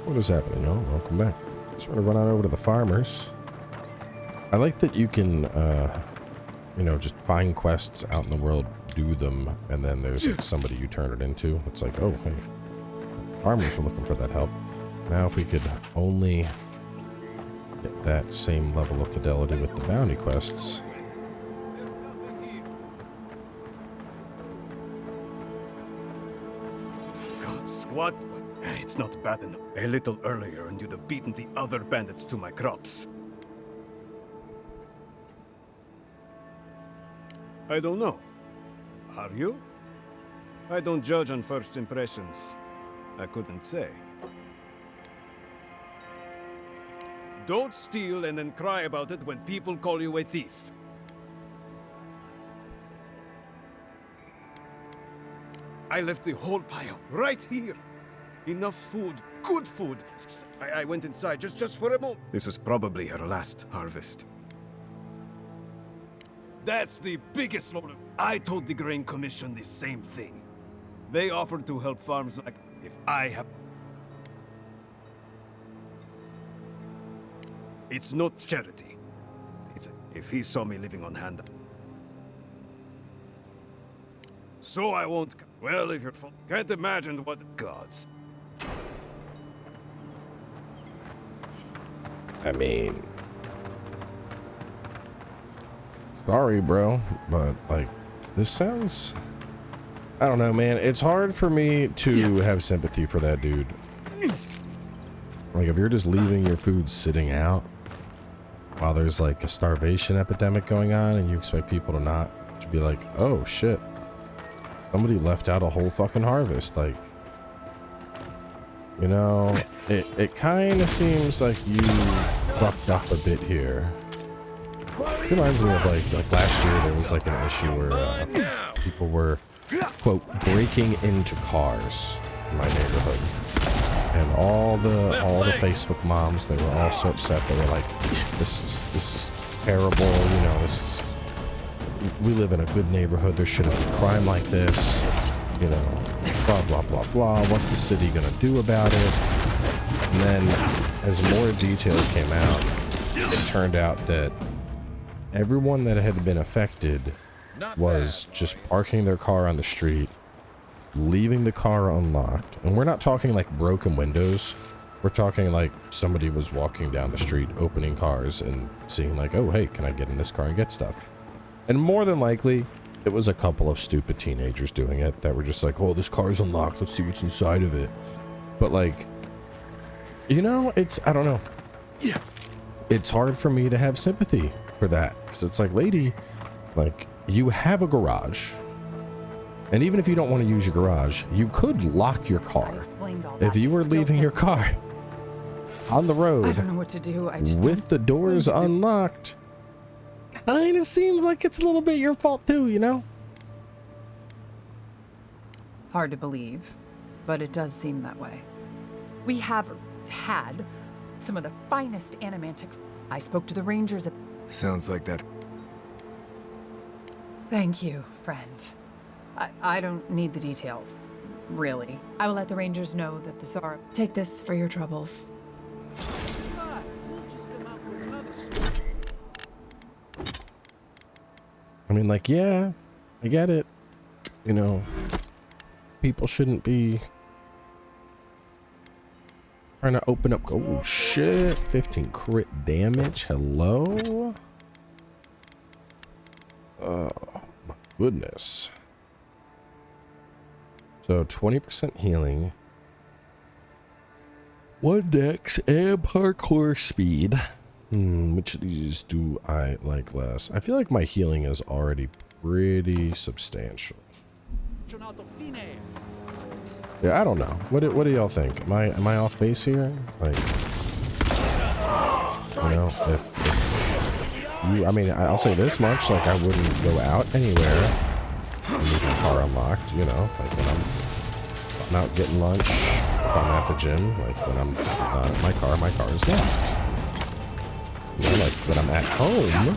What is happening, y'all? Welcome back. Just want to run on over to the farmers. I like that you can, you know, just find quests out in the world, do them, and then there's like somebody you turn it into. It's like, oh, hey, farmers are looking for that help. Now, if we could only get that same level of fidelity with the bounty quests. Gods, what? It's not bad enough. A little earlier and you'd have beaten the other bandits to my crops. I don't know. Are you? I don't judge on first impressions. I couldn't say. Don't steal and then cry about it when people call you a thief. I left the whole pile right here. Enough food, good food. I went inside just for a moment. This was probably her last harvest. That's the biggest load of... I told the Grain Commission the same thing. They offered to help farms like... If I have... It's not charity. It's... If he saw me living on hand... So I won't... Well, if you're... Can't imagine what... Gods. I mean... Sorry, bro, but, like, this sounds... I don't know, man. It's hard for me to have sympathy for that dude. Like, if you're just leaving your food sitting out while there's, like, a starvation epidemic going on and you expect people to not to be like, oh, shit. Somebody left out a whole fucking harvest. Like, you know, it kind of seems like you fucked up a bit here. It reminds me of like last year there was like an issue where people were, quote, breaking into cars in my neighborhood, and all the Facebook moms, they were all so upset. They were like, this is terrible, you know, we live in a good neighborhood, there shouldn't be crime like this, you know, blah blah blah blah, what's the city gonna do about it? And then as more details came out, it turned out that everyone that had been affected was just parking their car on the street, leaving the car unlocked. And we're not talking like broken windows. We're talking like somebody was walking down the street, opening cars and seeing like, oh, hey, can I get in this car and get stuff? And more than likely, it was a couple of stupid teenagers doing it that were just like, oh, this car's unlocked. Let's see what's inside of it. But like, you know, I don't know. Yeah. It's hard for me to have sympathy for that, because it's like, lady, like, you have a garage, and even if you don't want to use your garage, you could lock your car. If you were leaving your car on the road, I don't know what to do. I just with the doors unlocked, kind of seems like it's a little bit your fault too, you know? Hard to believe, but it does seem that way. We have had some of the finest animantic. I spoke to the Rangers. Sounds like that. Thank you, friend. I don't need the details, really. I will let the Rangers know that the Tsar... Take this for your troubles. I mean, like, yeah, I get it. You know, people shouldn't be trying to open up. Oh, shit. 15 crit damage. Hello? Oh, my goodness. So, 20% healing. 1 dex and parkour speed. Which of these do I like less? I feel like my healing is already pretty substantial. Yeah, I don't know. What do y'all think? Am I off base here? Like, you know, if you, I mean, I'll say this much: like, I wouldn't go out anywhere and leave my car unlocked. You know, like when I'm out getting lunch, if I'm at the gym, like when I'm not at my car is locked. You know, like when I'm at home,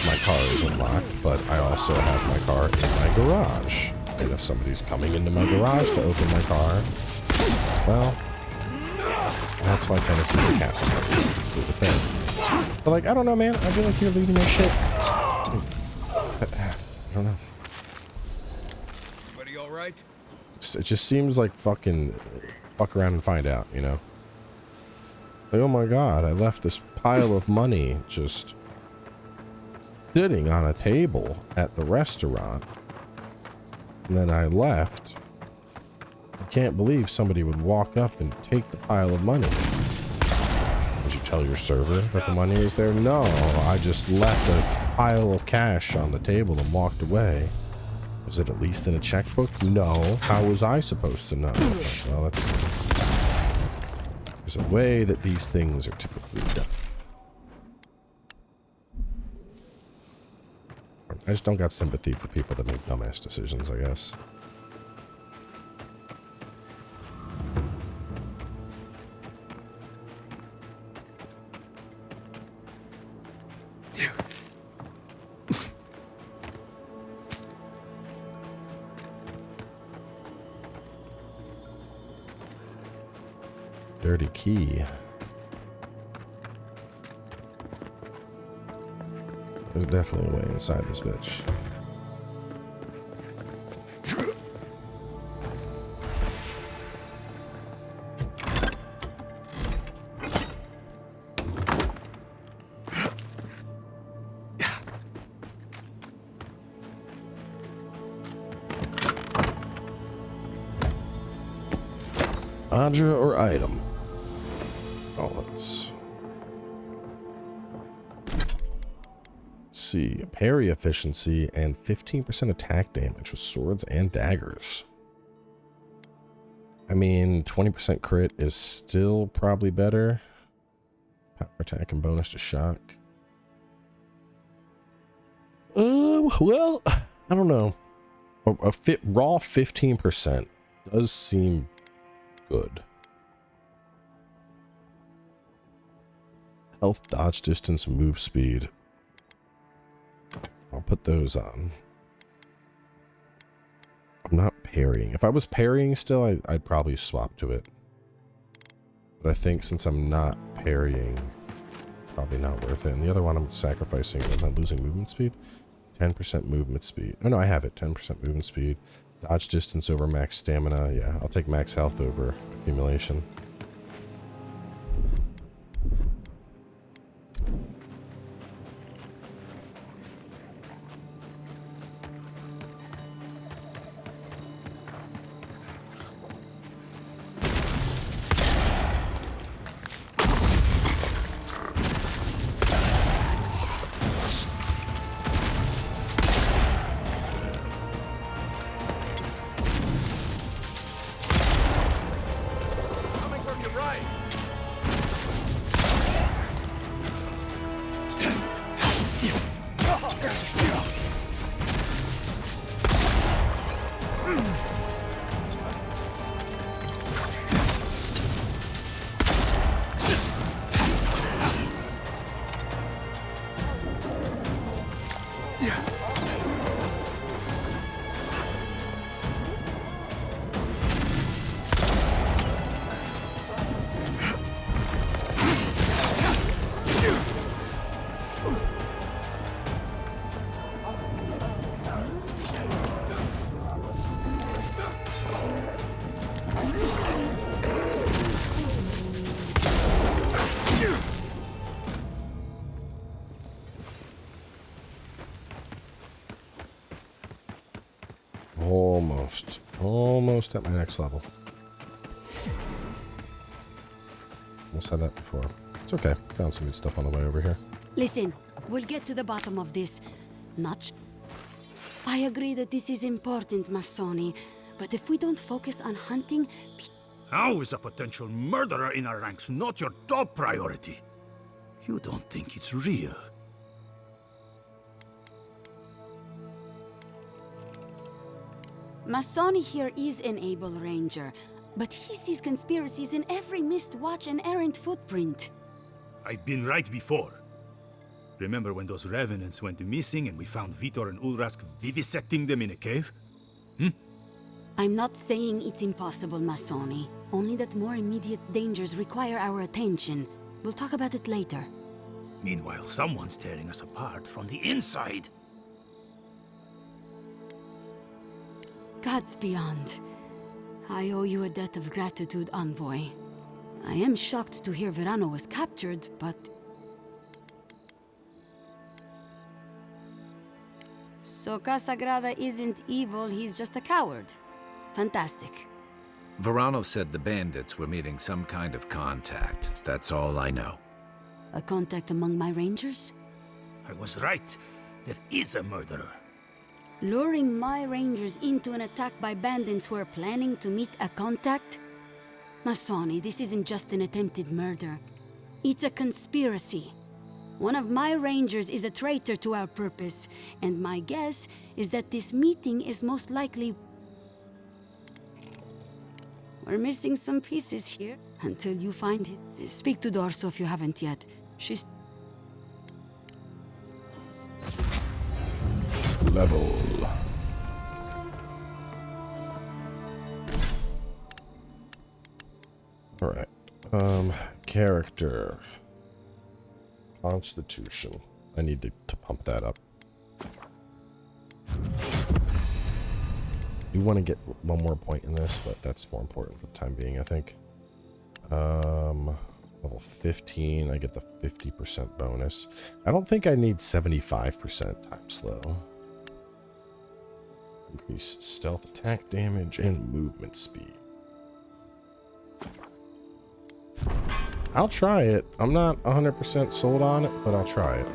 my car is unlocked, but I also have my car in my garage. And if somebody's coming into my garage to open my car, well, That's why Tennessee's a cast system. This is the thing. But like, I don't know, man. I feel like you're leaving your shit. I don't know. Everybody all right? It just seems like fuck around and find out, you know? Like, oh my god, I left this pile of money just sitting on a table at the restaurant. And then I left. I can't believe somebody would walk up and take the pile of money. Did you tell your server that the money was there? No, I just left a pile of cash on the table and walked away. Was it at least in a checkbook? No. How was I supposed to know? Well, there's a way that these things are typically done. I just don't got sympathy for people that make dumbass decisions, I guess. Dirty key. There's definitely a way inside this bitch. Aedyr or item? Oh, let's see. Parry efficiency and 15% attack damage with swords and daggers. I mean, 20% crit is still probably better. Power attack and bonus to shock. Well, I don't know. A raw 15% does seem good. Health, dodge distance, move speed. I'll put those on. I'm not parrying. If I was parrying still, I'd probably swap to it. But I think since I'm not parrying, probably not worth it. And the other one I'm sacrificing, I'm not losing movement speed. 10% movement speed. Oh no, I have it. 10% movement speed. Dodge distance over max stamina. Yeah, I'll take max health over accumulation. Almost at my next level. Almost had that before. It's okay. Found some good stuff on the way over here. Listen, we'll get to the bottom of this. I agree that this is important, Masoni, but if we don't focus on hunting... How is a potential murderer in our ranks not your top priority? You don't think it's real? Masoni here is an able ranger, but he sees conspiracies in every missed watch and errant footprint. I've been right before. Remember when those revenants went missing and we found Vitor and Ulrask vivisecting them in a cave? I'm not saying it's impossible, Masoni, Only that more immediate dangers require our attention. We'll talk about it later. Meanwhile, someone's tearing us apart from the inside. Gods beyond. I owe you a debt of gratitude, envoy. I am shocked to hear Verano was captured, but... So Casagrada isn't evil, he's just a coward. Fantastic. Verano said the bandits were meeting some kind of contact. That's all I know. A contact among my rangers? I was right. There is a murderer. Luring my rangers into an attack by bandits who are planning to meet a contact? Masoni, this isn't just an attempted murder. It's a conspiracy. One of my rangers is a traitor to our purpose, and my guess is that this meeting is most likely... We're missing some pieces here, until you find it. Speak to Dorso if you haven't yet. She's... Level. Alright. Character. Constitution. I need to pump that up. You want to get one more point in this, but that's more important for the time being, I think. Level 15, I get the 50% bonus. I don't think I need 75% time slow. Increased stealth attack damage and movement speed. I'll try it. I'm not 100% sold on it, but I'll try it.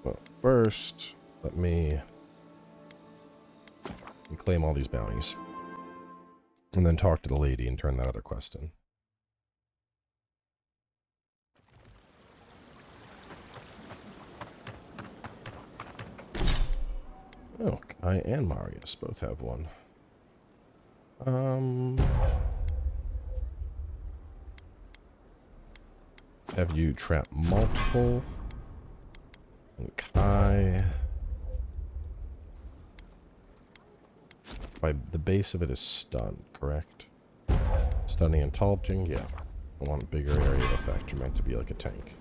Well, first, let me claim all these bounties. And then talk to the lady and turn that other quest in. Oh, Kai and Marius both have one. Have you trap multiple? And Kai... By the base of it is stun, correct? Stunning and taunting, yeah. I want a bigger area. In fact, you're meant to be like a tank.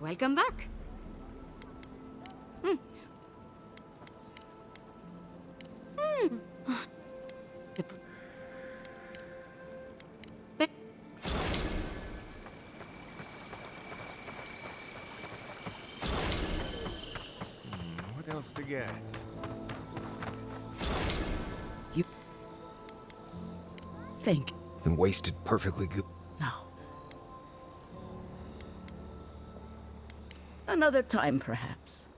Welcome back. What else to get? You think And wasted perfectly good. no. Another time, perhaps.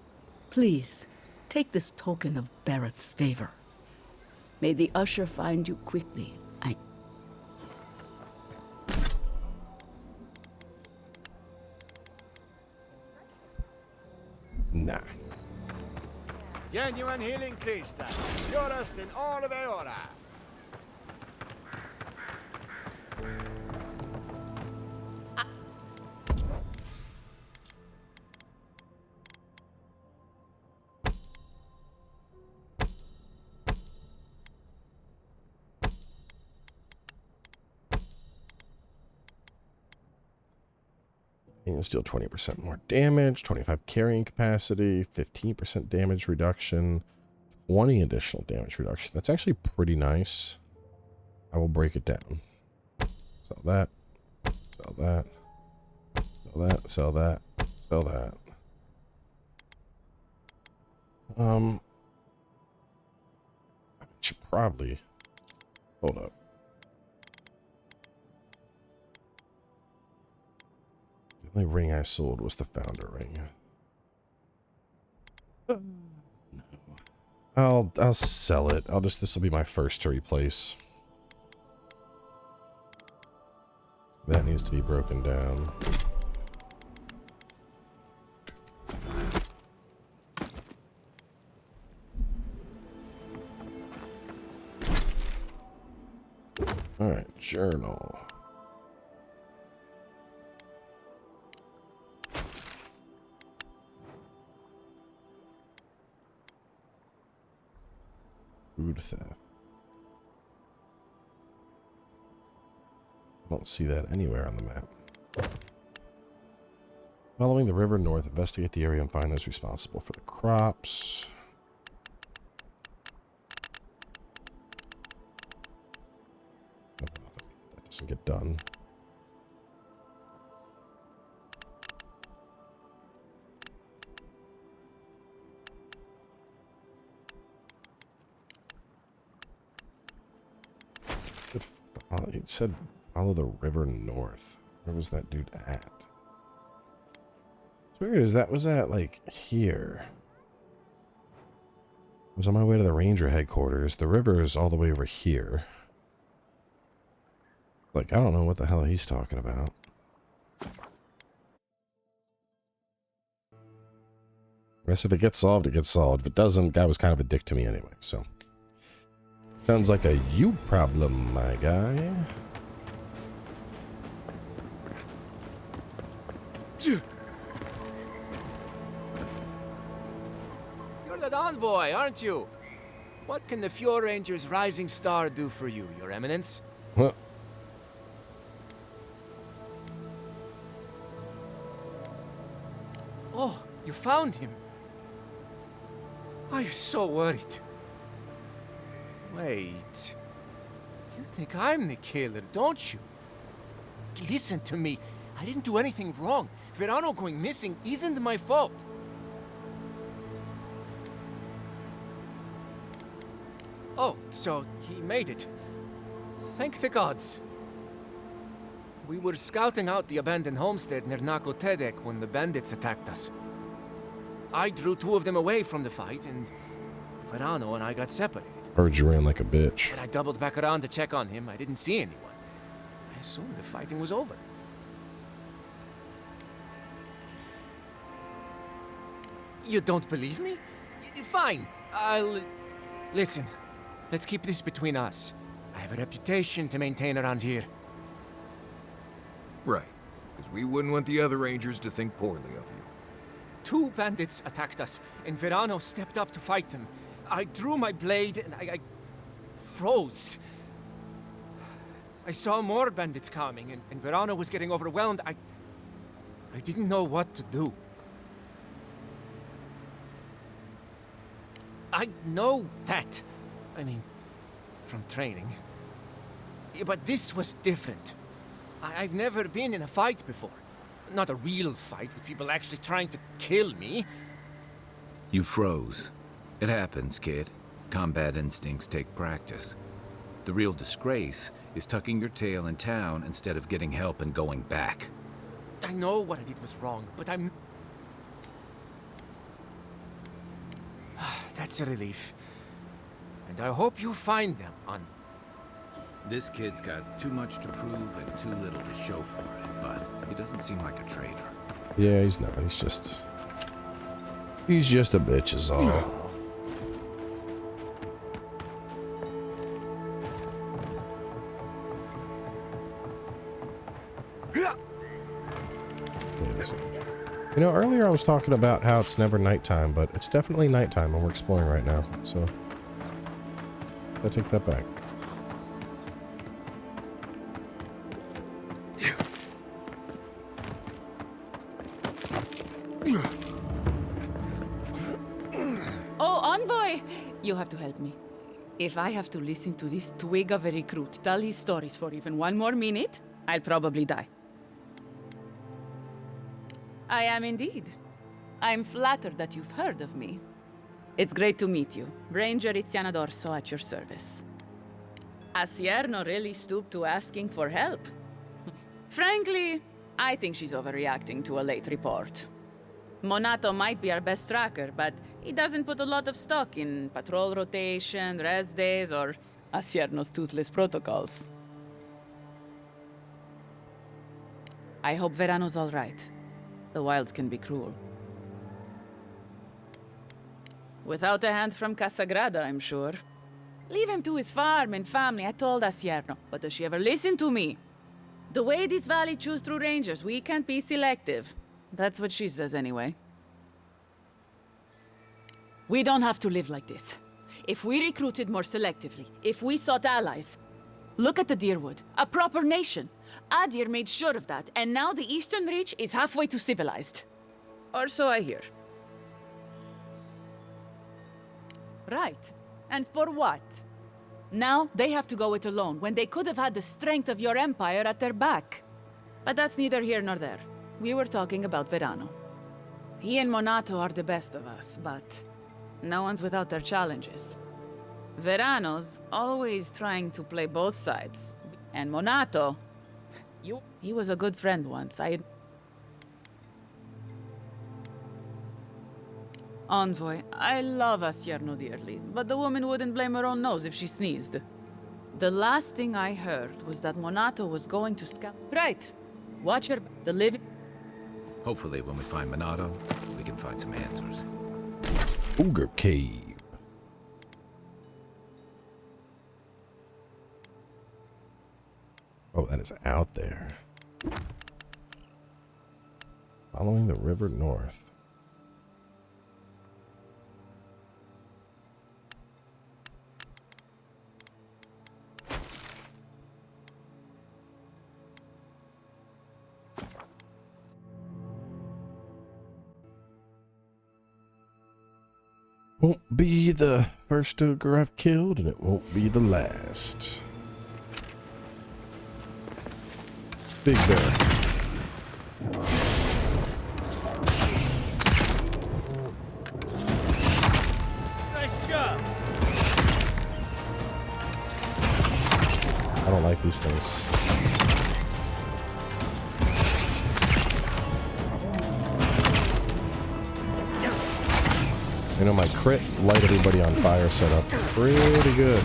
Please, take this token of Barrett's favor. May the usher find you quickly. Nah. Genuine healing crystal, purest in all of Eora. You can deal 20% more damage, 25 carrying capacity, 15% damage reduction, 20 additional damage reduction. That's actually pretty nice. I will break it down. Sell that. Sell that. Sell that. Sell that. Sell that. I should probably... Hold up. The only ring I sold was the founder ring. No. I'll sell it. This will be my first to replace. That needs to be broken down. Alright, journal. Food theft. I don't see that anywhere on the map. Following the river north, investigate the area and find those responsible for the crops. That doesn't get done. It said follow the river north. Where was that dude at? What's weird is that was at like here. I was on my way to the ranger headquarters. The river is all the way over here. Like, I don't know what the hell he's talking about. I guess if it gets solved, it gets solved. If it doesn't, guy was kind of a dick to me anyway, so. Sounds like a you problem, my guy. You're that envoy, aren't you? What can the Fjord Ranger's rising star do for you, Your Eminence? What? Oh, you found him. I was so worried. Wait. You think I'm the killer, don't you? Listen to me. I didn't do anything wrong. Verano going missing isn't my fault. Oh, so he made it. Thank the gods. We were scouting out the abandoned homestead near Nakotedek when the bandits attacked us. I drew 2 of them away from the fight, and Verano and I got separated. Heard you ran like a bitch. When I doubled back around to check on him, I didn't see anyone. I assumed the fighting was over. You don't believe me? Fine. Listen, let's keep this between us. I have a reputation to maintain around here. Right. Because we wouldn't want the other Rangers to think poorly of you. 2 bandits attacked us, and Verano stepped up to fight them. I drew my blade, and I froze. I saw more bandits coming, and Verano was getting overwhelmed. I didn't know what to do. I know that. I mean, from training. Yeah, but this was different. I've never been in a fight before. Not a real fight with people actually trying to kill me. You froze. It happens, kid. Combat instincts take practice. The real disgrace is tucking your tail in town instead of getting help and going back. I know what I did was wrong, but I'm... That's a relief. And I hope you find them, on. This kid's got too much to prove and too little to show for it, but he doesn't seem like a traitor. Yeah, he's not. He's just a bitch is all. You know, earlier I was talking about how it's never nighttime, but it's definitely nighttime and we're exploring right now, so I take that back. Oh, envoy! You have to help me. If I have to listen to this twig of a recruit tell his stories for even 1 more minute, I'll probably die. I am indeed. I'm flattered that you've heard of me. It's great to meet you. Ranger Iziana Dorso at your service. Aedyr really stooped to asking for help. Frankly, I think she's overreacting to a late report. Monato might be our best tracker, but he doesn't put a lot of stock in patrol rotation, rest days, or Aedyr's toothless protocols. I hope Verano's all right. The wilds can be cruel. Without a hand from Casagrada, I'm sure. Leave him to his farm and family, I told Aedyr, but does she ever listen to me? The way this valley chews through rangers, we can't be selective. That's what she says anyway. We don't have to live like this. if we recruited more selectively, if we sought allies. Look at the Deerwood, a proper nation. Aedyr made sure of that, and now the Eastern Reach is halfway to civilized. Or so I hear. Right. And for what? Now they have to go it alone, when they could have had the strength of your empire at their back. But that's neither here nor there. We were talking about Verano. He and Monato are the best of us, but no one's without their challenges. Verano's always trying to play both sides. And Monato, he was a good friend once. Envoy, I love Asierno dearly, but the woman wouldn't blame her own nose if she sneezed. The last thing I heard was that Monato was going to scout. Right. Watch her. The living. Hopefully, when we find Monato, we can find some answers. Ogre Cave. Oh, that is out there. Following the river north. Won't be the first ogre I've killed, and it won't be the last. Big bear. Nice job. I don't like these things. You know, my crit light everybody on fire setup pretty good.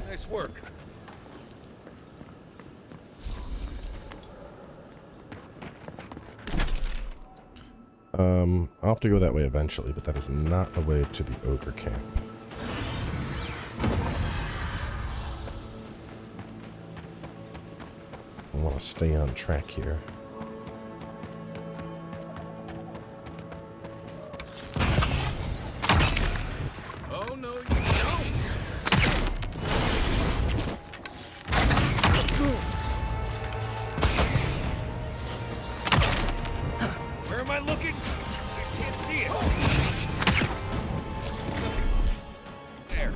Nice work. I'll have to go that way eventually, but that is not the way to the ogre camp. I want to stay on track here. Oh, no, you don't. Where am I looking? I can't see it. There.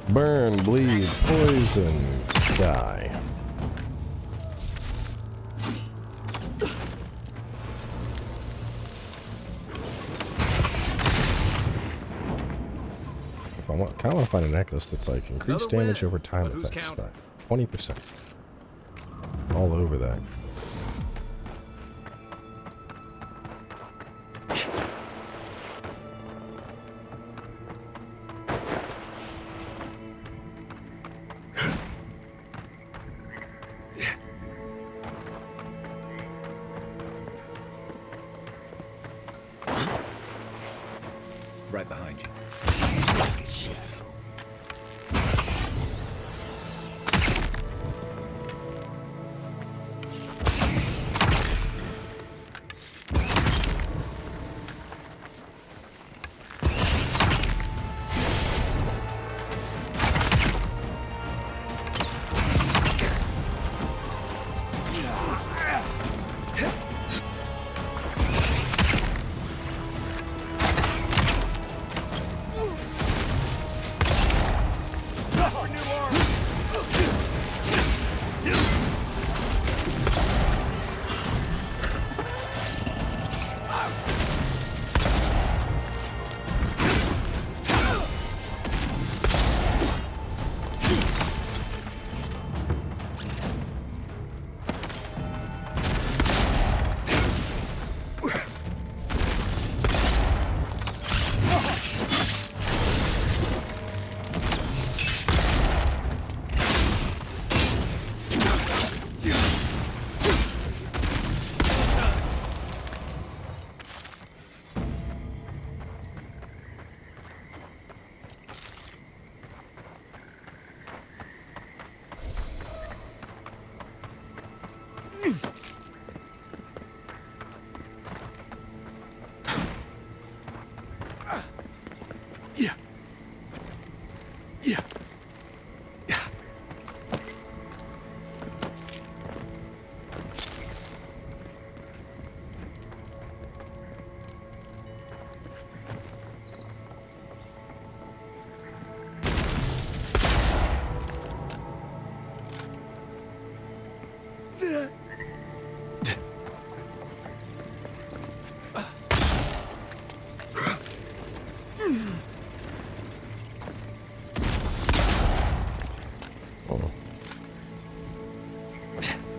Burn, bleed, poison, die. I kind of want to find an necklace that's like increased damage over time effects by 20%. All over that. Right behind you.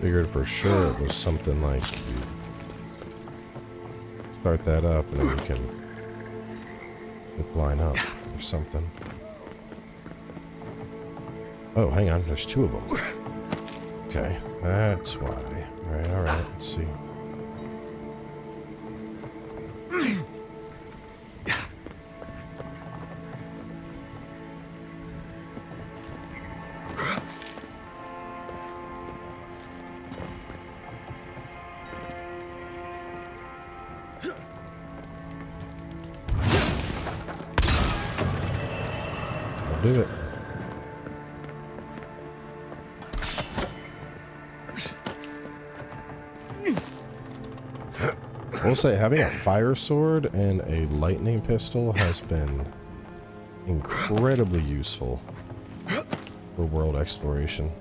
figured for sure it was something like you start that up and then you can line up or something. Oh, hang on, there's 2 of them. Okay, that's why. Alright, let's see. I'll do it. I will say, having a fire sword and a lightning pistol has been incredibly useful for world exploration.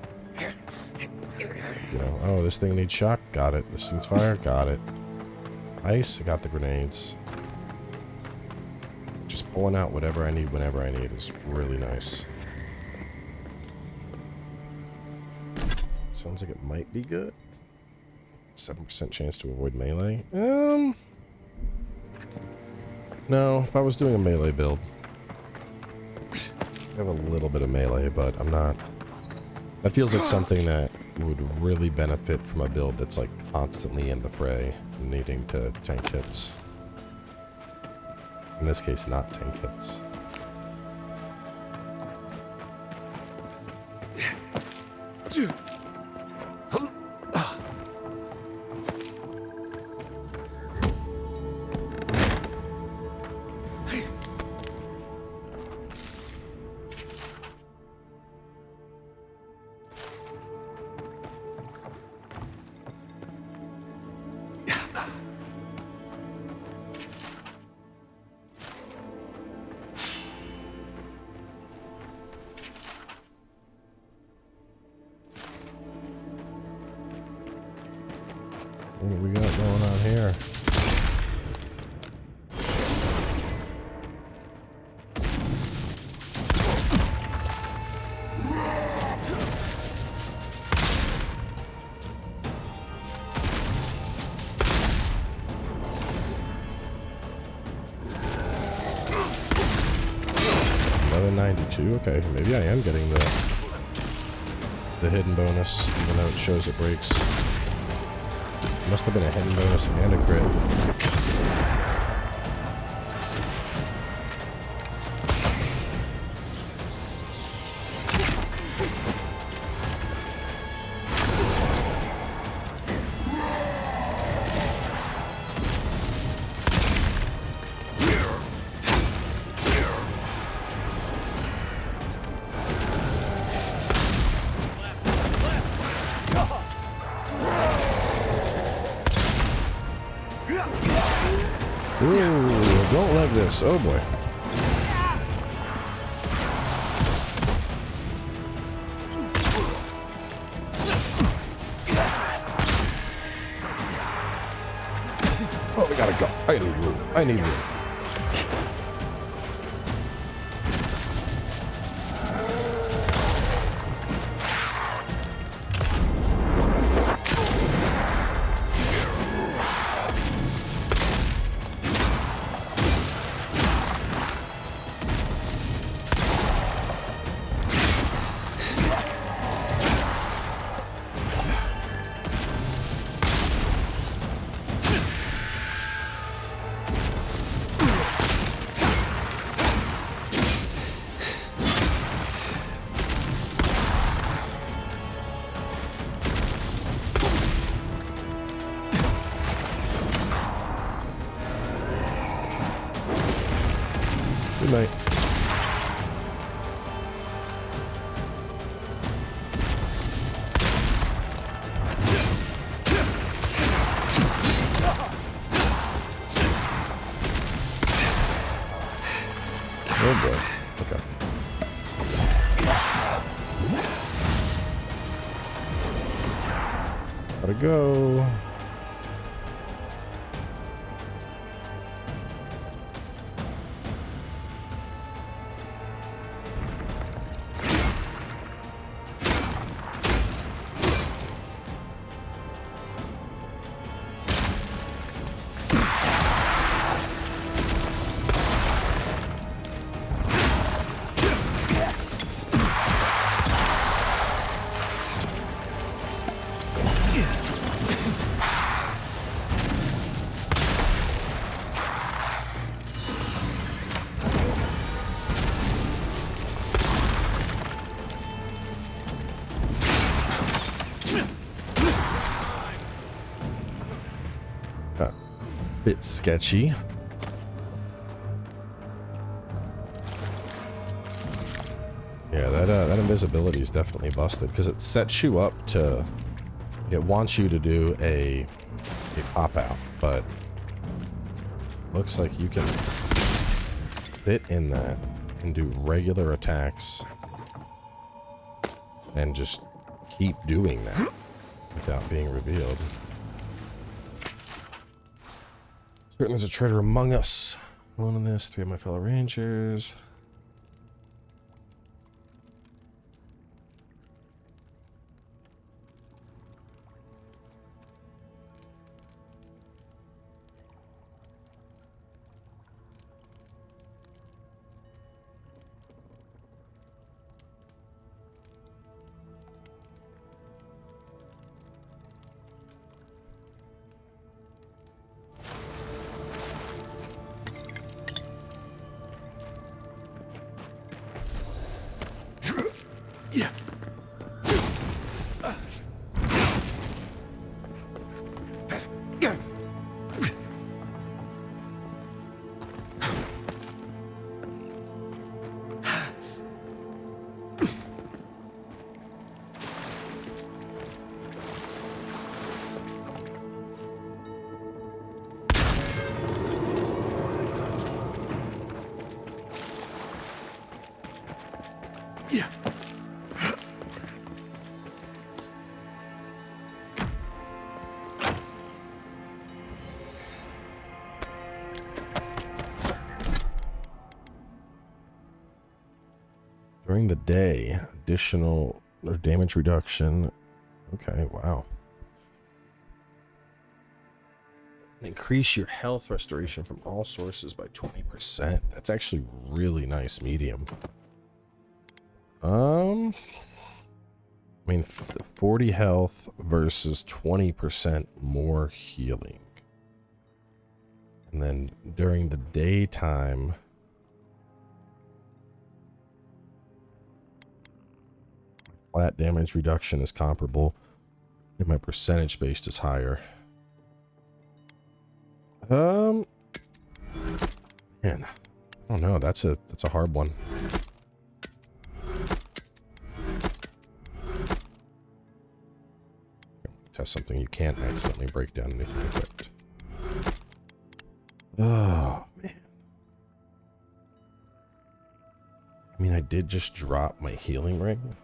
You know, oh, this thing needs shock, got it. This thing's fire, got it. Ice, I got the grenades. Just pulling out whatever I need whenever I need is really nice. Sounds like it might be good. 7% chance to avoid melee. No, if I was doing a melee build. I have a little bit of melee, but I'm not. That feels like something that would really benefit from a build that's like constantly in the fray, needing to tank hits. In this case, not tank hits. What do we got going on here? $11.92. Okay, maybe I am getting the hidden bonus, even though it shows it breaks. Must have been a hidden bonus and a crit. Ooh, don't like this. Oh boy. Oh, we gotta go. I need room. I need room. Good night. Oh boy. Okay. Gotta go. bit sketchy. Yeah, that invisibility is definitely busted because it sets you up to. It wants you to do a pop out, but looks like you can fit in that and do regular attacks and just keep doing that without being revealed. Certain there's a traitor among us. Alone in this, 3 of my fellow rangers. During the day, additional damage reduction. Okay, wow. Increase your health restoration from all sources by 20%. That's actually really nice medium. I mean, 40 health versus 20% more healing. And then during the daytime, flat damage reduction is comparable, and my percentage based is higher. Man, I don't know. That's a hard one. Test something. You can't accidentally break down anything equipped. Oh man. I mean, I did just drop my healing ring.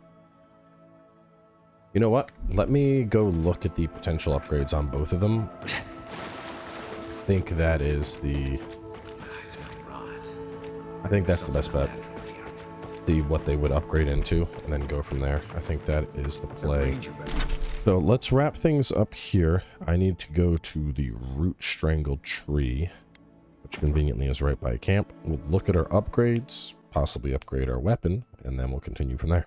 You know what? Let me go look at the potential upgrades on both of them. I think that is the... I think that's the best bet. See what they would upgrade into and then go from there. I think that is the play. So let's wrap things up here. I need to go to the root strangled tree, which conveniently is right by camp. We'll look at our upgrades, possibly upgrade our weapon, and then we'll continue from there.